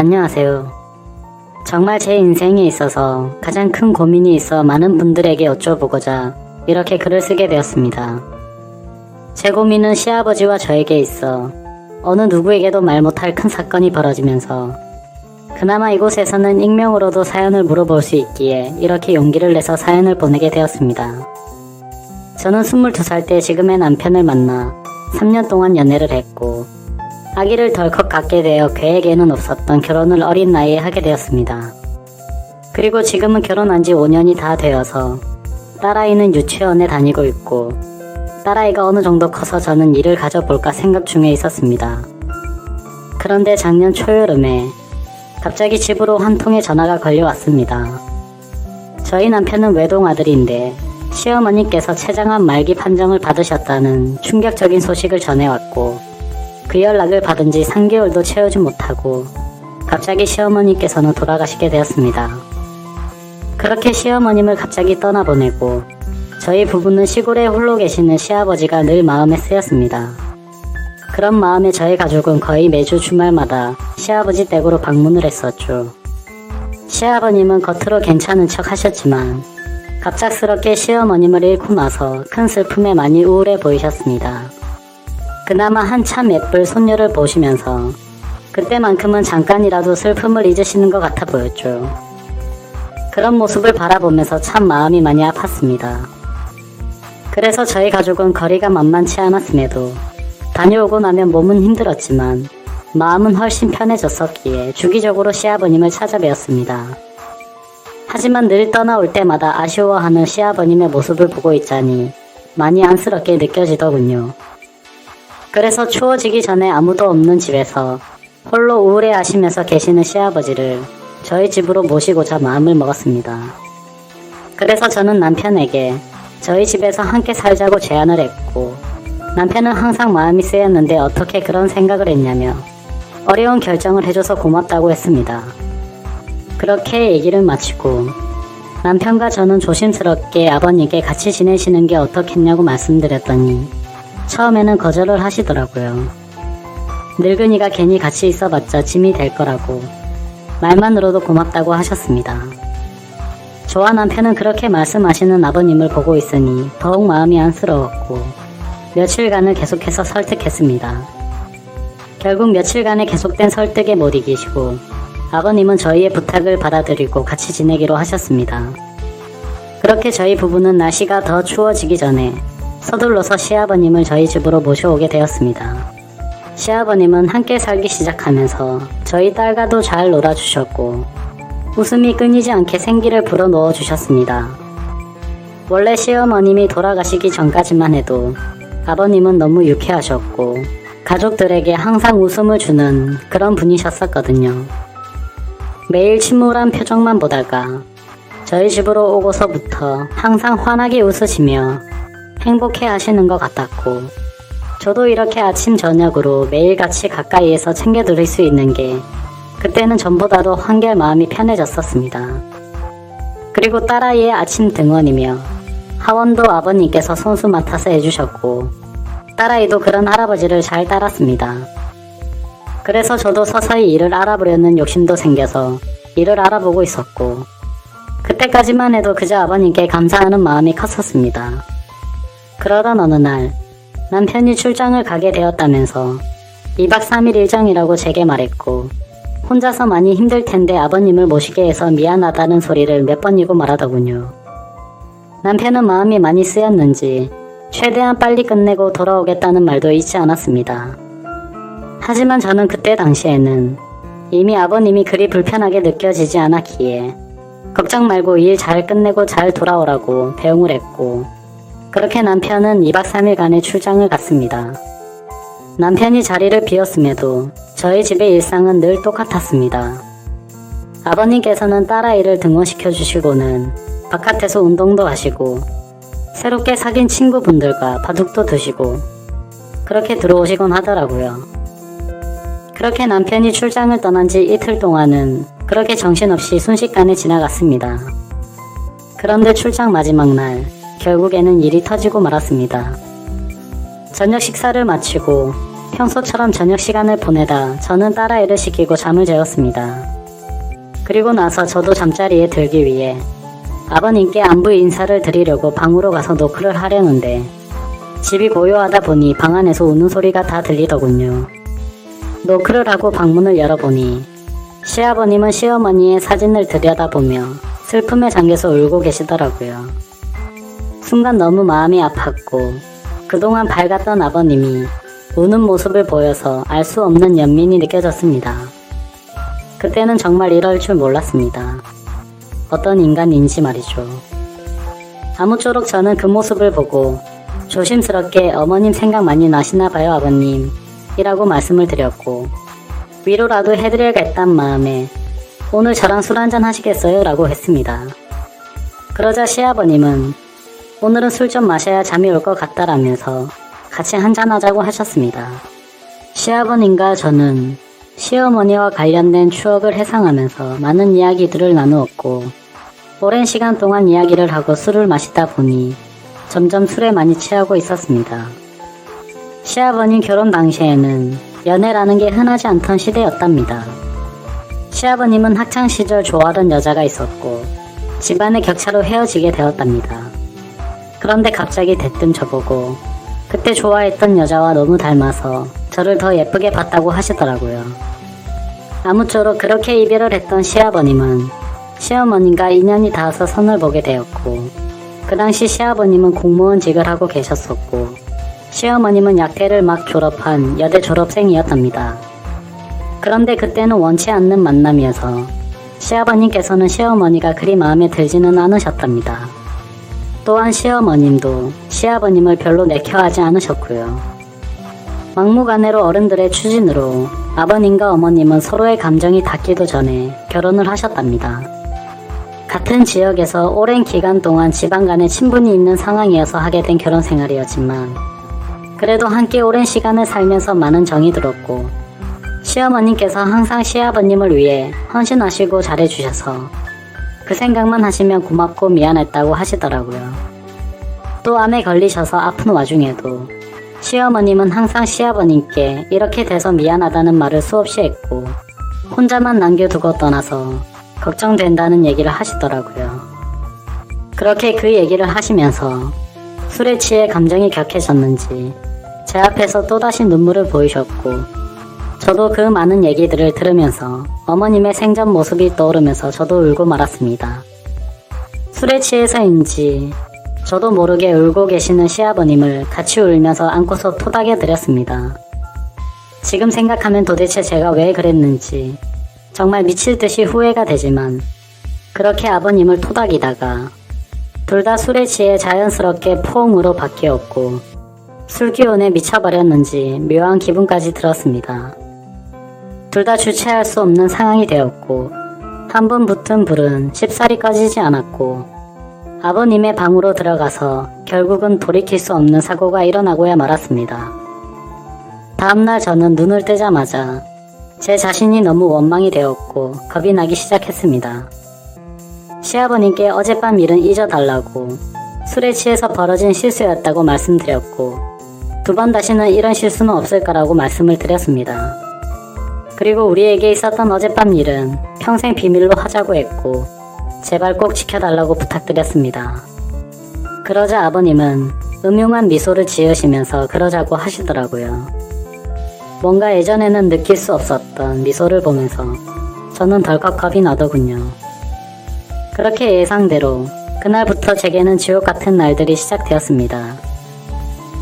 안녕하세요. 정말 제 인생에 있어서 가장 큰 고민이 있어 많은 분들에게 여쭤보고자 이렇게 글을 쓰게 되었습니다. 제 고민은 시아버지와 저에게 있어 어느 누구에게도 말 못할 큰 사건이 벌어지면서 그나마 이곳에서는 익명으로도 사연을 물어볼 수 있기에 이렇게 용기를 내서 사연을 보내게 되었습니다. 저는 22살 때 지금의 남편을 만나 3년 동안 연애를 했고 아기를 덜컥 갖게 되어 계획에는 없었던 결혼을 어린 나이에 하게 되었습니다. 그리고 지금은 결혼한 지 5년이 다 되어서 딸아이는 유치원에 다니고 있고 딸아이가 어느 정도 커서 저는 일을 가져볼까 생각 중에 있었습니다. 그런데 작년 초여름에 갑자기 집으로 한 통의 전화가 걸려왔습니다. 저희 남편은 외동아들인데 시어머니께서 췌장암 말기 판정을 받으셨다는 충격적인 소식을 전해왔고 그 연락을 받은 지 3개월도 채우지 못하고 갑자기 시어머니께서는 돌아가시게 되었습니다. 그렇게 시어머님을 갑자기 떠나보내고 저희 부부는 시골에 홀로 계시는 시아버지가 늘 마음에 쓰였습니다. 그런 마음에 저희 가족은 거의 매주 주말마다 시아버지 댁으로 방문을 했었죠. 시아버님은 겉으로 괜찮은 척 하셨지만 갑작스럽게 시어머님을 잃고 나서 큰 슬픔에 많이 우울해 보이셨습니다. 그나마 한참 예쁠 손녀를 보시면서 그때만큼은 잠깐이라도 슬픔을 잊으시는 것 같아 보였죠. 그런 모습을 바라보면서 참 마음이 많이 아팠습니다. 그래서 저희 가족은 거리가 만만치 않았음에도 다녀오고 나면 몸은 힘들었지만 마음은 훨씬 편해졌었기에 주기적으로 시아버님을 찾아뵈었습니다. 하지만 늘 떠나올 때마다 아쉬워하는 시아버님의 모습을 보고 있자니 많이 안쓰럽게 느껴지더군요. 그래서 추워지기 전에 아무도 없는 집에서 홀로 우울해하시면서 계시는 시아버지를 저희 집으로 모시고자 마음을 먹었습니다. 그래서 저는 남편에게 저희 집에서 함께 살자고 제안을 했고 남편은 항상 마음이 쓰였는데 어떻게 그런 생각을 했냐며 어려운 결정을 해줘서 고맙다고 했습니다. 그렇게 얘기를 마치고 남편과 저는 조심스럽게 아버님께 같이 지내시는 게 어떻겠냐고 말씀드렸더니 처음에는 거절을 하시더라고요. 늙은이가 괜히 같이 있어봤자 짐이 될 거라고 말만으로도 고맙다고 하셨습니다. 저와 남편은 그렇게 말씀하시는 아버님을 보고 있으니 더욱 마음이 안쓰러웠고 며칠간을 계속해서 설득했습니다. 결국 며칠간의 계속된 설득에 못 이기시고 아버님은 저희의 부탁을 받아들이고 같이 지내기로 하셨습니다. 그렇게 저희 부부는 날씨가 더 추워지기 전에 서둘러서 시아버님을 저희 집으로 모셔오게 되었습니다. 시아버님은 함께 살기 시작하면서 저희 딸과도 잘 놀아주셨고 웃음이 끊이지 않게 생기를 불어넣어 주셨습니다. 원래 시어머님이 돌아가시기 전까지만 해도 아버님은 너무 유쾌하셨고 가족들에게 항상 웃음을 주는 그런 분이셨었거든요. 매일 침울한 표정만 보다가 저희 집으로 오고서부터 항상 환하게 웃으시며 행복해 하시는 것 같았고 저도 이렇게 아침 저녁으로 매일같이 가까이에서 챙겨드릴 수 있는 게 그때는 전보다도 한결 마음이 편해졌었습니다. 그리고 딸아이의 아침 등원이며 하원도 아버님께서 손수 맡아서 해주셨고 딸아이도 그런 할아버지를 잘 따랐습니다. 그래서 저도 서서히 일을 알아보려는 욕심도 생겨서 일을 알아보고 있었고 그때까지만 해도 그저 아버님께 감사하는 마음이 컸었습니다. 그러던 어느 날 남편이 출장을 가게 되었다면서 2박 3일 일정이라고 제게 말했고 혼자서 많이 힘들 텐데 아버님을 모시게 해서 미안하다는 소리를 몇 번이고 말하더군요. 남편은 마음이 많이 쓰였는지 최대한 빨리 끝내고 돌아오겠다는 말도 잊지 않았습니다. 하지만 저는 그때 당시에는 이미 아버님이 그리 불편하게 느껴지지 않았기에 걱정 말고 일 잘 끝내고 잘 돌아오라고 배웅을 했고 그렇게 남편은 2박 3일간의 출장을 갔습니다. 남편이 자리를 비웠음에도 저희 집의 일상은 늘 똑같았습니다. 아버님께서는 딸아이를 등원시켜 주시고는 바깥에서 운동도 하시고 새롭게 사귄 친구분들과 바둑도 두시고 그렇게 들어오시곤 하더라고요. 그렇게 남편이 출장을 떠난 지 이틀 동안은 그렇게 정신없이 순식간에 지나갔습니다. 그런데 출장 마지막 날 결국에는 일이 터지고 말았습니다. 저녁 식사를 마치고 평소처럼 저녁 시간을 보내다 저는 딸아이를 시키고 잠을 재웠습니다. 그리고 나서 저도 잠자리에 들기 위해 아버님께 안부 인사를 드리려고 방으로 가서 노크를 하려는데 집이 고요하다 보니 방 안에서 우는 소리가 다 들리더군요. 노크를 하고 방문을 열어보니 시아버님은 시어머니의 사진을 들여다보며 슬픔에 잠겨서 울고 계시더라고요. 순간 너무 마음이 아팠고 그동안 밝았던 아버님이 우는 모습을 보여서 알 수 없는 연민이 느껴졌습니다. 그때는 정말 이럴 줄 몰랐습니다. 어떤 인간인지 말이죠. 아무쪼록 저는 그 모습을 보고 조심스럽게 어머님 생각 많이 나시나봐요 아버님 이라고 말씀을 드렸고 위로라도 해드려야겠단 마음에 오늘 저랑 술 한잔 하시겠어요? 라고 했습니다. 그러자 시아버님은 오늘은 술 좀 마셔야 잠이 올 것 같다라면서 같이 한잔하자고 하셨습니다. 시아버님과 저는 시어머니와 관련된 추억을 회상하면서 많은 이야기들을 나누었고 오랜 시간 동안 이야기를 하고 술을 마시다 보니 점점 술에 많이 취하고 있었습니다. 시아버님 결혼 당시에는 연애라는 게 흔하지 않던 시대였답니다. 시아버님은 학창시절 좋아하던 여자가 있었고 집안의 격차로 헤어지게 되었답니다. 그런데 갑자기 대뜸 저보고 그때 좋아했던 여자와 너무 닮아서 저를 더 예쁘게 봤다고 하시더라고요. 아무쪼록 그렇게 이별을 했던 시아버님은 시어머님과 인연이 닿아서 선을 보게 되었고 그 당시 시아버님은 공무원직을 하고 계셨었고 시어머님은 약대를 막 졸업한 여대 졸업생이었답니다. 그런데 그때는 원치 않는 만남이어서 시아버님께서는 시어머니가 그리 마음에 들지는 않으셨답니다. 또한 시어머님도 시아버님을 별로 내켜하지 않으셨고요. 막무가내로 어른들의 추진으로 아버님과 어머님은 서로의 감정이 닿기도 전에 결혼을 하셨답니다. 같은 지역에서 오랜 기간 동안 집안 간에 친분이 있는 상황이어서 하게 된 결혼 생활이었지만 그래도 함께 오랜 시간을 살면서 많은 정이 들었고 시어머님께서 항상 시아버님을 위해 헌신하시고 잘해주셔서 그 생각만 하시면 고맙고 미안했다고 하시더라고요. 또 암에 걸리셔서 아픈 와중에도 시어머님은 항상 시아버님께 이렇게 돼서 미안하다는 말을 수없이 했고 혼자만 남겨두고 떠나서 걱정된다는 얘기를 하시더라고요. 그렇게 그 얘기를 하시면서 술에 취해 감정이 격해졌는지 제 앞에서 또다시 눈물을 보이셨고 저도 그 많은 얘기들을 들으면서 어머님의 생전 모습이 떠오르면서 저도 울고 말았습니다. 술에 취해서인지 저도 모르게 울고 계시는 시아버님을 같이 울면서 안고서 토닥여 드렸습니다. 지금 생각하면 도대체 제가 왜 그랬는지 정말 미칠 듯이 후회가 되지만 그렇게 아버님을 토닥이다가 둘 다 술에 취해 자연스럽게 포옹으로 바뀌었고 술기운에 미쳐버렸는지 묘한 기분까지 들었습니다. 둘 다 주체할 수 없는 상황이 되었고 한 번 붙은 불은 쉽사리 꺼지지 않았고 아버님의 방으로 들어가서 결국은 돌이킬 수 없는 사고가 일어나고야 말았습니다. 다음날 저는 눈을 뜨자마자 제 자신이 너무 원망이 되었고 겁이 나기 시작했습니다. 시아버님께 어젯밤 일은 잊어달라고 술에 취해서 벌어진 실수였다고 말씀드렸고 2번 다시는 이런 실수는 없을 거라고 말씀을 드렸습니다. 그리고 우리에게 있었던 어젯밤 일은 평생 비밀로 하자고 했고 제발 꼭 지켜달라고 부탁드렸습니다. 그러자 아버님은 음흉한 미소를 지으시면서 그러자고 하시더라고요. 뭔가 예전에는 느낄 수 없었던 미소를 보면서 저는 덜컥 겁이 나더군요. 그렇게 예상대로 그날부터 제게는 지옥 같은 날들이 시작되었습니다.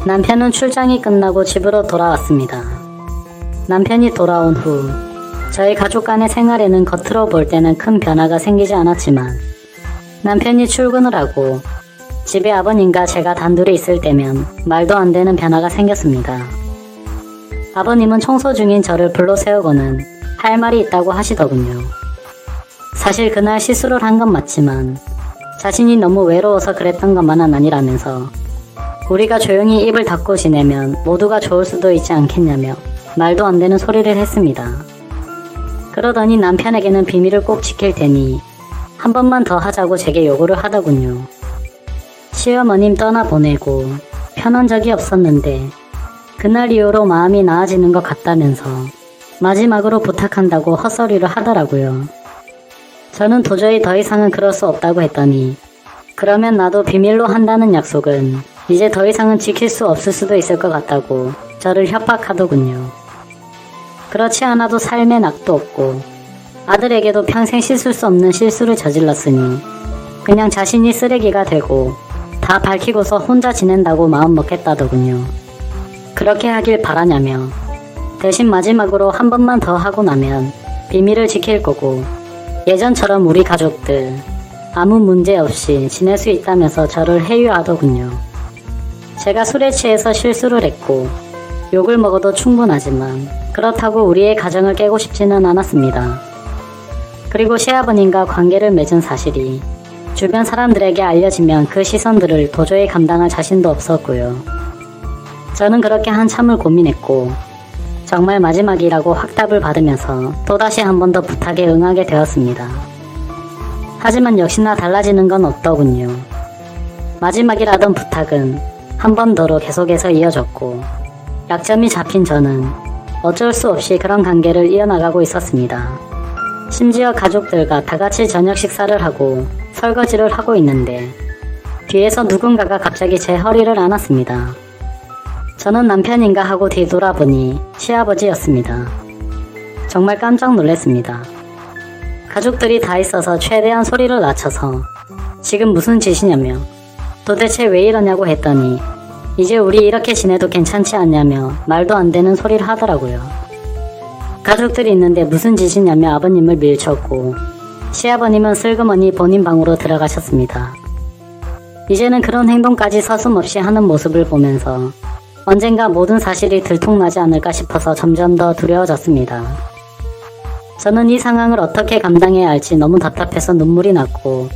남편은 출장이 끝나고 집으로 돌아왔습니다. 남편이 돌아온 후 저희 가족 간의 생활에는 겉으로 볼 때는 큰 변화가 생기지 않았지만 남편이 출근을 하고 집에 아버님과 제가 단둘이 있을 때면 말도 안 되는 변화가 생겼습니다. 아버님은 청소 중인 저를 불러 세우고는 할 말이 있다고 하시더군요. 사실 그날 실수를 한 건 맞지만 자신이 너무 외로워서 그랬던 것만은 아니라면서 우리가 조용히 입을 닫고 지내면 모두가 좋을 수도 있지 않겠냐며 말도 안 되는 소리를 했습니다. 그러더니 남편에게는 비밀을 꼭 지킬 테니 한 번만 더 하자고 제게 요구를 하더군요. 시어머님 떠나보내고 편한 적이 없었는데 그날 이후로 마음이 나아지는 것 같다면서 마지막으로 부탁한다고 헛소리를 하더라고요. 저는 도저히 더 이상은 그럴 수 없다고 했더니 그러면 나도 비밀로 한다는 약속은 이제 더 이상은 지킬 수 없을 수도 있을 것 같다고 저를 협박하더군요. 그렇지 않아도 삶에 낙도 없고 아들에게도 평생 씻을 수 없는 실수를 저질렀으니 그냥 자신이 쓰레기가 되고 다 밝히고서 혼자 지낸다고 마음먹겠다더군요. 그렇게 하길 바라냐며 대신 마지막으로 한 번만 더 하고 나면 비밀을 지킬 거고 예전처럼 우리 가족들 아무 문제 없이 지낼 수 있다면서 저를 해유하더군요. 제가 술에 취해서 실수를 했고 욕을 먹어도 충분하지만 그렇다고 우리의 가정을 깨고 싶지는 않았습니다. 그리고 시아버님과 관계를 맺은 사실이 주변 사람들에게 알려지면 그 시선들을 도저히 감당할 자신도 없었고요. 저는 그렇게 한참을 고민했고 정말 마지막이라고 확답을 받으면서 또다시 한 번 더 부탁에 응하게 되었습니다. 하지만 역시나 달라지는 건 없더군요. 마지막이라던 부탁은 한 번 더로 계속해서 이어졌고 약점이 잡힌 저는 어쩔 수 없이 그런 관계를 이어나가고 있었습니다. 심지어 가족들과 다같이 저녁 식사를 하고 설거지를 하고 있는데 뒤에서 누군가가 갑자기 제 허리를 안았습니다. 저는 남편인가 하고 뒤돌아보니 시아버지였습니다. 정말 깜짝 놀랐습니다. 가족들이 다 있어서 최대한 소리를 낮춰서 지금 무슨 짓이냐며 도대체 왜 이러냐고 했더니 이제 우리 이렇게 지내도 괜찮지 않냐며 말도 안 되는 소리를 하더라고요. 가족들이 있는데 무슨 짓이냐며 아버님을 밀쳤고 시아버님은 슬그머니 본인 방으로 들어가셨습니다. 이제는 그런 행동까지 서슴없이 하는 모습을 보면서 언젠가 모든 사실이 들통나지 않을까 싶어서 점점 더 두려워졌습니다. 저는 이 상황을 어떻게 감당해야 할지 너무 답답해서 눈물이 났고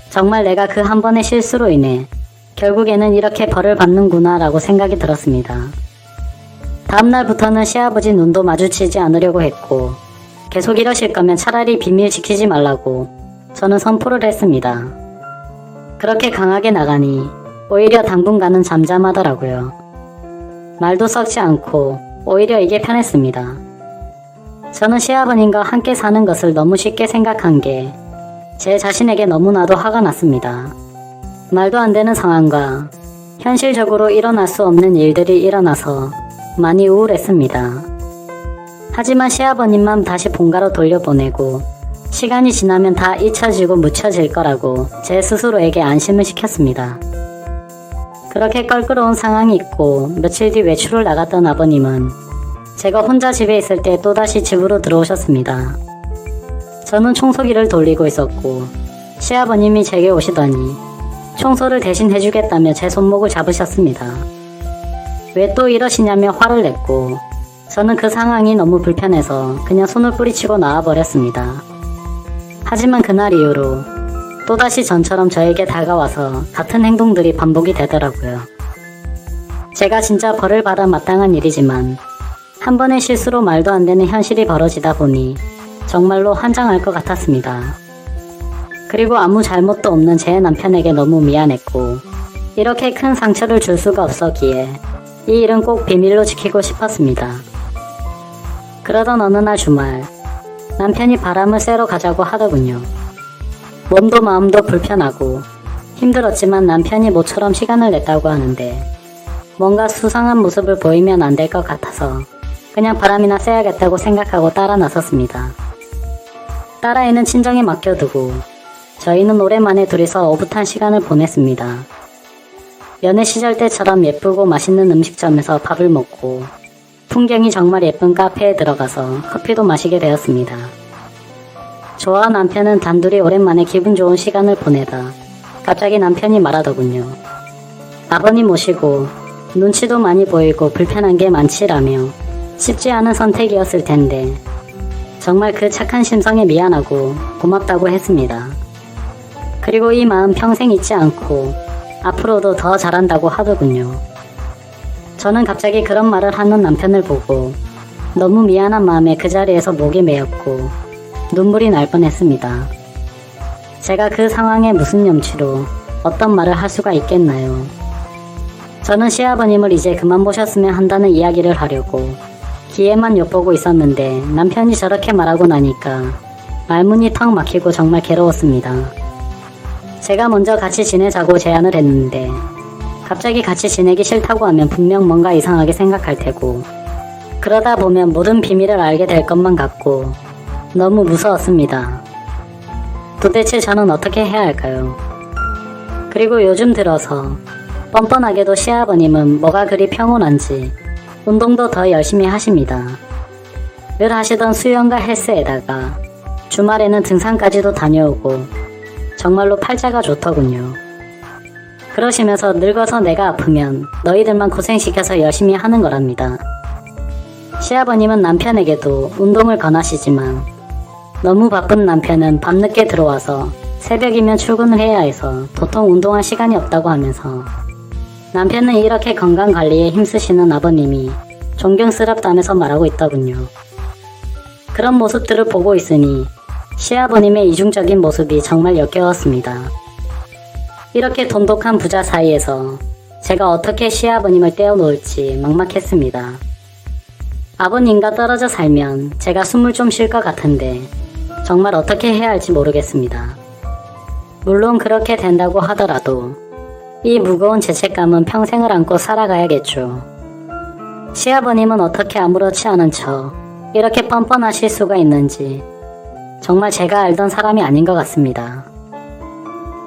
정말 내가 그 한 번의 실수로 인해 결국에는 이렇게 벌을 받는구나 라고 생각이 들었습니다. 다음날부터는 시아버지 눈도 마주치지 않으려고 했고 계속 이러실 거면 차라리 비밀 지키지 말라고 저는 선포를 했습니다. 그렇게 강하게 나가니 오히려 당분간은 잠잠하더라고요. 말도 썩지 않고 오히려 이게 편했습니다. 저는 시아버님과 함께 사는 것을 너무 쉽게 생각한 게 제 자신에게 너무나도 화가 났습니다. 말도 안 되는 상황과 현실적으로 일어날 수 없는 일들이 일어나서 많이 우울했습니다. 하지만 시아버님만 다시 본가로 돌려보내고 시간이 지나면 다 잊혀지고 묻혀질 거라고 제 스스로에게 안심을 시켰습니다. 그렇게 껄끄러운 상황이 있고 며칠 뒤 외출을 나갔던 아버님은 제가 혼자 집에 있을 때 또다시 집으로 들어오셨습니다. 저는 청소기를 돌리고 있었고 시아버님이 제게 오시더니 청소를 대신 해주겠다며 제 손목을 잡으셨습니다. 왜 또 이러시냐며 화를 냈고 저는 그 상황이 너무 불편해서 그냥 손을 뿌리치고 나와버렸습니다. 하지만 그날 이후로 또다시 전처럼 저에게 다가와서 같은 행동들이 반복이 되더라고요. 제가 진짜 벌을 받아 마땅한 일이지만 한 번의 실수로 말도 안 되는 현실이 벌어지다 보니 정말로 환장할 것 같았습니다. 그리고 아무 잘못도 없는 제 남편에게 너무 미안했고 이렇게 큰 상처를 줄 수가 없었기에 이 일은 꼭 비밀로 지키고 싶었습니다. 그러던 어느 날 주말 남편이 바람을 쐬러 가자고 하더군요. 몸도 마음도 불편하고 힘들었지만 남편이 모처럼 시간을 냈다고 하는데 뭔가 수상한 모습을 보이면 안 될 것 같아서 그냥 바람이나 쐬야겠다고 생각하고 따라 나섰습니다. 딸아이는 친정에 맡겨두고 저희는 오랜만에 둘이서 오붓한 시간을 보냈습니다. 연애 시절 때처럼 예쁘고 맛있는 음식점에서 밥을 먹고 풍경이 정말 예쁜 카페에 들어가서 커피도 마시게 되었습니다. 저와 남편은 단둘이 오랜만에 기분 좋은 시간을 보내다 갑자기 남편이 말하더군요. 아버님 모시고 눈치도 많이 보이고 불편한 게 많지라며 쉽지 않은 선택이었을 텐데 정말 그 착한 심성에 미안하고 고맙다고 했습니다. 그리고 이 마음 평생 잊지 않고 앞으로도 더 잘한다고 하더군요. 저는 갑자기 그런 말을 하는 남편을 보고 너무 미안한 마음에 그 자리에서 목이 메였고 눈물이 날 뻔했습니다. 제가 그 상황에 무슨 염치로 어떤 말을 할 수가 있겠나요? 저는 시아버님을 이제 그만 모셨으면 한다는 이야기를 하려고 기회만 엿보고 있었는데 남편이 저렇게 말하고 나니까 말문이 턱 막히고 정말 괴로웠습니다. 제가 먼저 같이 지내자고 제안을 했는데 갑자기 같이 지내기 싫다고 하면 분명 뭔가 이상하게 생각할 테고 그러다 보면 모든 비밀을 알게 될 것만 같고 너무 무서웠습니다. 도대체 저는 어떻게 해야 할까요? 그리고 요즘 들어서 뻔뻔하게도 시아버님은 뭐가 그리 평온한지 운동도 더 열심히 하십니다. 늘 하시던 수영과 헬스에다가 주말에는 등산까지도 다녀오고 정말로 팔자가 좋더군요. 그러시면서 늙어서 내가 아프면 너희들만 고생시켜서 열심히 하는 거랍니다. 시아버님은 남편에게도 운동을 권하시지만 너무 바쁜 남편은 밤늦게 들어와서 새벽이면 출근을 해야 해서 도통 운동할 시간이 없다고 하면서 남편은 이렇게 건강관리에 힘쓰시는 아버님이 존경스럽다면서 말하고 있더군요. 그런 모습들을 보고 있으니 시아버님의 이중적인 모습이 정말 역겨웠습니다. 이렇게 돈독한 부자 사이에서 제가 어떻게 시아버님을 떼어놓을지 막막했습니다. 아버님과 떨어져 살면 제가 숨을 좀 쉴 것 같은데 정말 어떻게 해야 할지 모르겠습니다. 물론 그렇게 된다고 하더라도 이 무거운 죄책감은 평생을 안고 살아가야겠죠. 시아버님은 어떻게 아무렇지 않은 척 이렇게 뻔뻔하실 수가 있는지 정말 제가 알던 사람이 아닌 것 같습니다.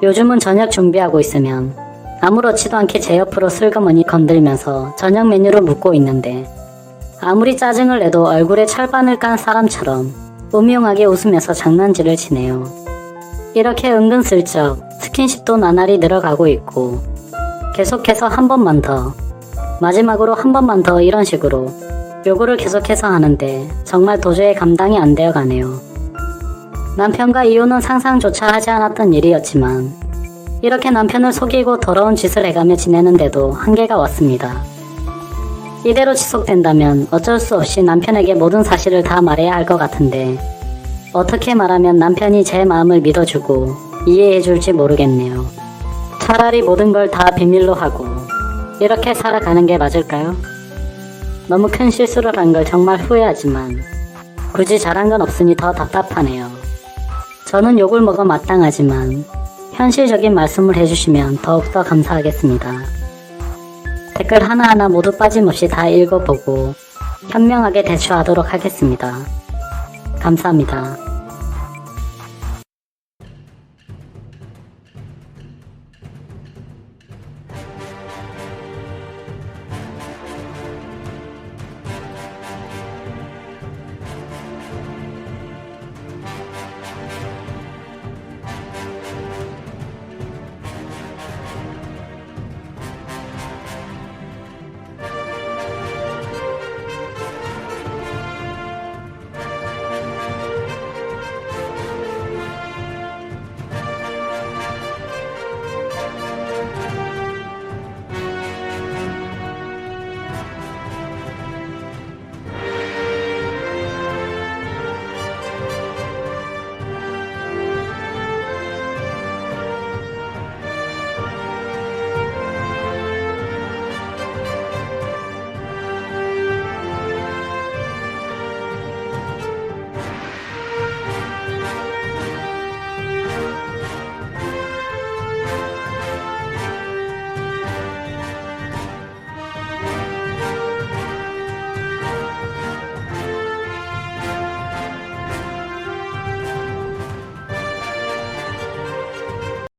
요즘은 저녁 준비하고 있으면 아무렇지도 않게 제 옆으로 슬그머니 건들면서 저녁 메뉴를 묻고 있는데 아무리 짜증을 내도 얼굴에 철반을 깐 사람처럼 음흉하게 웃으면서 장난질을 치네요. 이렇게 은근슬쩍 스킨십도 나날이 늘어가고 있고 계속해서 한 번만 더 마지막으로 한 번만 더 이런 식으로 요구를 계속해서 하는데 정말 도저히 감당이 안 되어 가네요. 남편과 이혼은 상상조차 하지 않았던 일이었지만 이렇게 남편을 속이고 더러운 짓을 해가며 지내는데도 한계가 왔습니다. 이대로 지속된다면 어쩔 수 없이 남편에게 모든 사실을 다 말해야 할 것 같은데 어떻게 말하면 남편이 제 마음을 믿어주고 이해해줄지 모르겠네요. 차라리 모든 걸 다 비밀로 하고 이렇게 살아가는 게 맞을까요? 너무 큰 실수를 한 걸 정말 후회하지만 굳이 잘한 건 없으니 더 답답하네요. 저는 욕을 먹어 마땅하지만 현실적인 말씀을 해주시면 더욱더 감사하겠습니다. 댓글 하나하나 모두 빠짐없이 다 읽어보고 현명하게 대처하도록 하겠습니다. 감사합니다.